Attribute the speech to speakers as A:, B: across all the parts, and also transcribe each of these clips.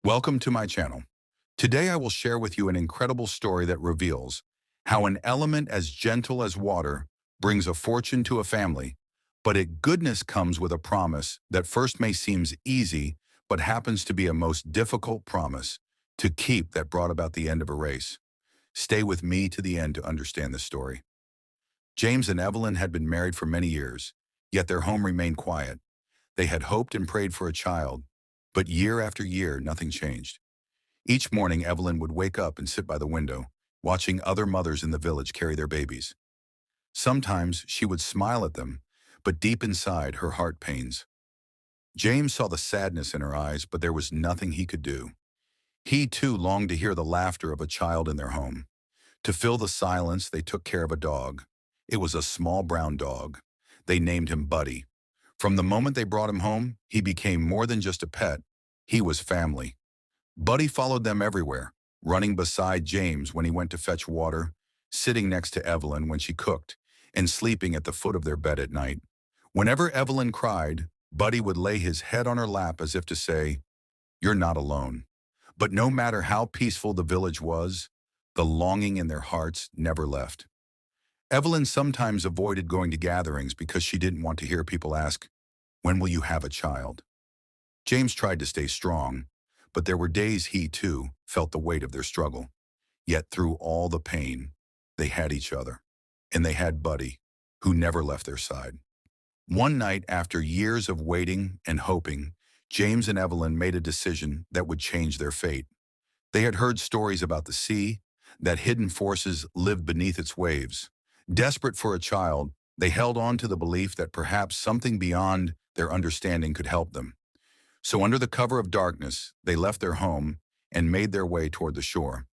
A: Welcome to my channel. Today I will share with you an incredible story that reveals how an element as gentle as water brings a fortune to a family, but its goodness comes with a promise that first may seem easy, but happens to be a most difficult promise to keep that brought about the end of a race. Stay with me to the end to understand the story. James and Evelyn had been married for many years, yet their home remained quiet. They had hoped and prayed for a child, but year after year, nothing changed. Each morning, Evelyn would wake up and sit by the window, watching other mothers in the village carry their babies. Sometimes she would smile at them, but deep inside, her heart pains. James saw the sadness in her eyes, but there was nothing he could do. He, too, longed to hear the laughter of a child in their home. To fill the silence, they took care of a dog. It was a small brown dog. They named him Buddy. From the moment they brought him home, he became more than just a pet. He was family. Buddy followed them everywhere, running beside James when he went to fetch water, sitting next to Evelyn when she cooked, and sleeping at the foot of their bed at night. Whenever Evelyn cried, Buddy would lay his head on her lap as if to say, "You're not alone." But no matter how peaceful the village was, the longing in their hearts never left. Evelyn sometimes avoided going to gatherings because she didn't want to hear people ask, "When will you have a child?" James tried to stay strong, but there were days he, too, felt the weight of their struggle. Yet through all the pain, they had each other. And they had Buddy, who never left their side. One night, after years of waiting and hoping, James and Evelyn made a decision that would change their fate. They had heard stories about the sea, that hidden forces lived beneath its waves. Desperate for a child, they held on to the belief that perhaps something beyond their understanding could help them. So under the cover of darkness, they left their home and made their way toward the shore.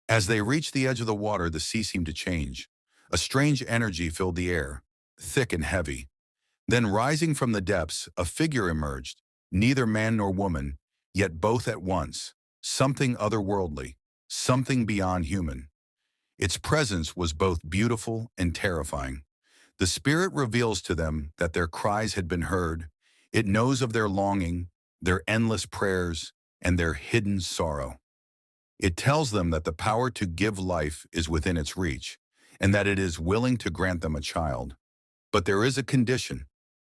A: As they reached the edge of the water, the sea seemed to change. A strange energy filled the air, thick and heavy. Then rising from the depths, a figure emerged, neither man nor woman, yet both at once, something otherworldly, something beyond human. Its presence was both beautiful and terrifying. The spirit reveals to them that their cries had been heard. It knows of their longing, their endless prayers, and their hidden sorrow. It tells them that the power to give life is within its reach, and that it is willing to grant them a child. But there is a condition.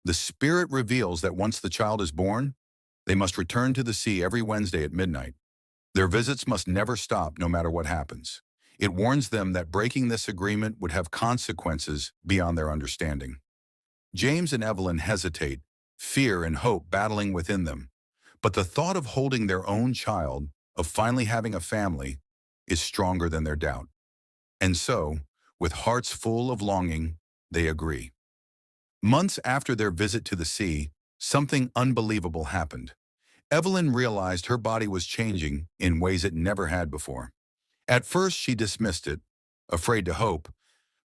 A: The spirit reveals that once the child is born, they must return to the sea every Wednesday at midnight. Their visits must never stop, no matter what happens. It warns them that breaking this agreement would have consequences beyond their understanding. James and Evelyn hesitate, fear and hope battling within them. But the thought of holding their own child, of finally having a family, is stronger than their doubt. And so, with hearts full of longing, they agree. Months after their visit to the sea, something unbelievable happened. Evelyn realized her body was changing in ways it never had before. At first, she dismissed it, afraid to hope,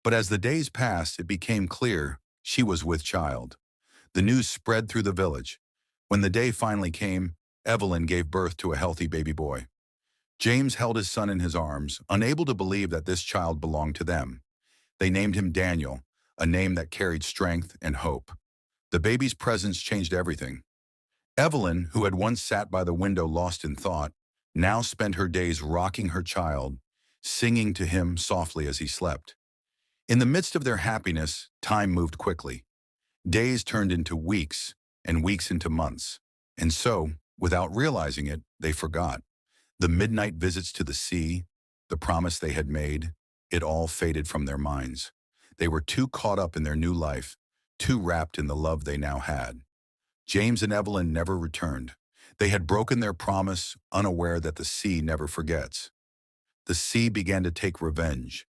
A: but as the days passed, it became clear she was with child. The news spread through the village. When the day finally came, Evelyn gave birth to a healthy baby boy. James held his son in his arms, unable to believe that this child belonged to them. They named him Daniel, a name that carried strength and hope. The baby's presence changed everything. Evelyn, who had once sat by the window lost in thought, now spent her days rocking her child, singing to him softly as he slept. In the midst of their happiness, time moved quickly. Days turned into weeks, and weeks into months. And so, without realizing it, they forgot. The midnight visits to the sea, the promise they had made, it all faded from their minds. They were too caught up in their new life, too wrapped in the love they now had. James and Evelyn never returned. They had broken their promise, unaware that the sea never forgets. The sea began to take revenge.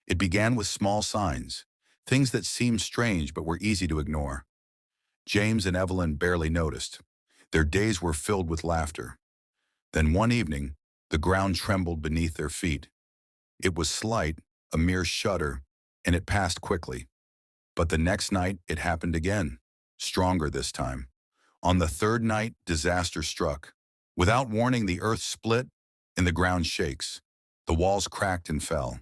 A: It began with small signs, things that seemed strange but were easy to ignore. James and Evelyn barely noticed. Their days were filled with laughter. Then one evening, the ground trembled beneath their feet. It was slight, a mere shudder, and it passed quickly. But the next night, it happened again, stronger this time. On the third night, disaster struck. Without warning, the earth split and the ground shakes. The walls cracked and fell.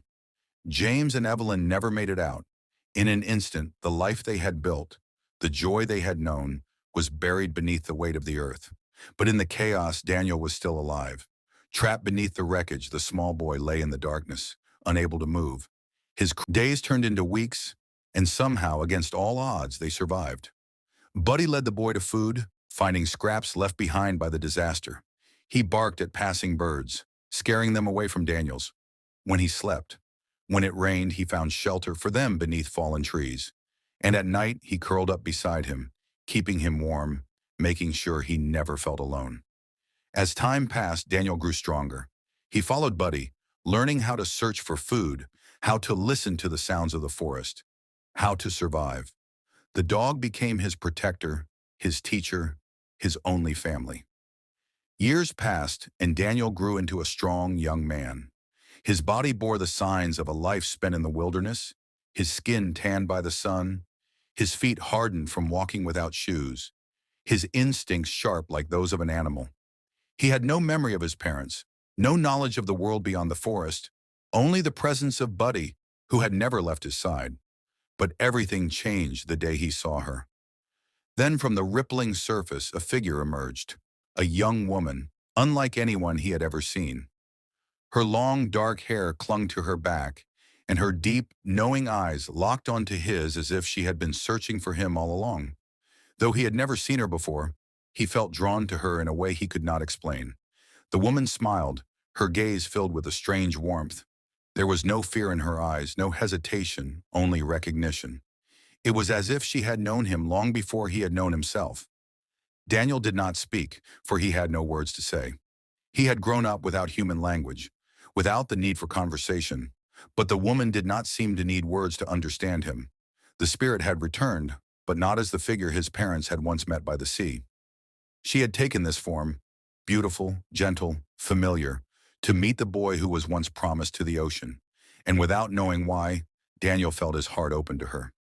A: James and Evelyn never made it out. In an instant, the life they had built, the joy they had known, was buried beneath the weight of the earth. But in the chaos, Daniel was still alive. Trapped beneath the wreckage, the small boy lay in the darkness, unable to move. His days turned into weeks, and somehow, against all odds, they survived. Buddy led the boy to food, finding scraps left behind by the disaster. He barked at passing birds, scaring them away from Daniel's. When he slept, when it rained, he found shelter for them beneath fallen trees. And at night, he curled up beside him, keeping him warm, making sure he never felt alone. As time passed, Daniel grew stronger. He followed Buddy, learning how to search for food, how to listen to the sounds of the forest, how to survive. The dog became his protector, his teacher, his only family. Years passed, and Daniel grew into a strong young man. His body bore the signs of a life spent in the wilderness, his skin tanned by the sun, his feet hardened from walking without shoes, his instincts sharp like those of an animal. He had no memory of his parents, no knowledge of the world beyond the forest, only the presence of Buddy, who had never left his side. But everything changed the day he saw her. Then from the rippling surface, a figure emerged, a young woman, unlike anyone he had ever seen. Her long, dark hair clung to her back, and her deep, knowing eyes locked onto his as if she had been searching for him all along. Though he had never seen her before, he felt drawn to her in a way he could not explain. The woman smiled, her gaze filled with a strange warmth. There was no fear in her eyes, no hesitation, only recognition. It was as if she had known him long before he had known himself. Daniel did not speak, for he had no words to say. He had grown up without human language, without the need for conversation, but the woman did not seem to need words to understand him. The spirit had returned, but not as the figure his parents had once met by the sea. She had taken this form, beautiful, gentle, familiar, to meet the boy who was once promised to the ocean. And without knowing why, Daniel felt his heart open to her.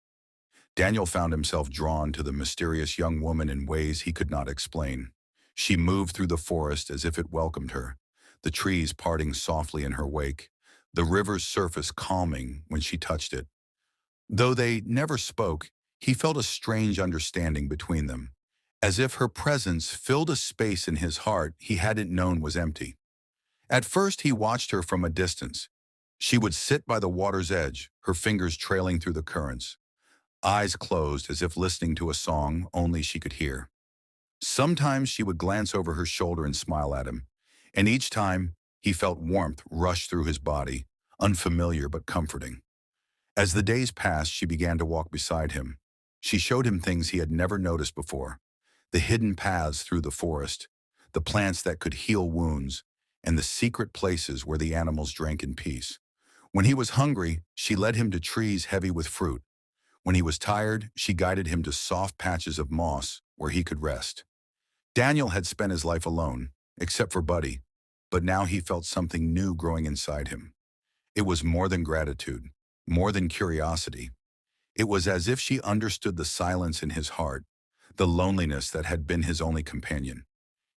A: Daniel found himself drawn to the mysterious young woman in ways he could not explain. She moved through the forest as if it welcomed her, the trees parting softly in her wake, the river's surface calming when she touched it. Though they never spoke, he felt a strange understanding between them, as if her presence filled a space in his heart he hadn't known was empty. At first, he watched her from a distance. She would sit by the water's edge, her fingers trailing through the currents, eyes closed as if listening to a song only she could hear. Sometimes she would glance over her shoulder and smile at him, and each time he felt warmth rush through his body, unfamiliar but comforting. As the days passed, she began to walk beside him. She showed him things he had never noticed before, the hidden paths through the forest, the plants that could heal wounds, and the secret places where the animals drank in peace. When he was hungry, she led him to trees heavy with fruit. When he was tired, she guided him to soft patches of moss where he could rest. Daniel had spent his life alone, except for Buddy, but now he felt something new growing inside him. It was more than gratitude, more than curiosity. It was as if she understood the silence in his heart, the loneliness that had been his only companion.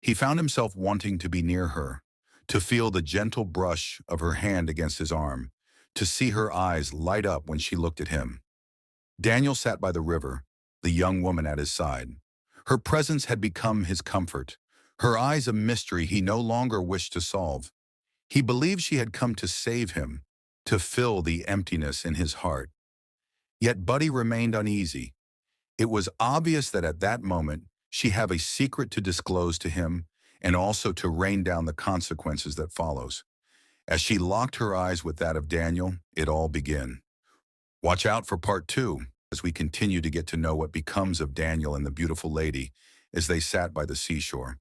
A: He found himself wanting to be near her, to feel the gentle brush of her hand against his arm, to see her eyes light up when she looked at him. Daniel sat by the river, the young woman at his side. Her presence had become his comfort, her eyes a mystery he no longer wished to solve. He believed she had come to save him, to fill the emptiness in his heart. Yet Buddy remained uneasy. It was obvious that at that moment she had a secret to disclose to him and also to rain down the consequences that follows. As she locked her eyes with that of Daniel, it all began. Watch out for part 2 as we continue to get to know what becomes of Daniel and the beautiful lady as they sat by the seashore.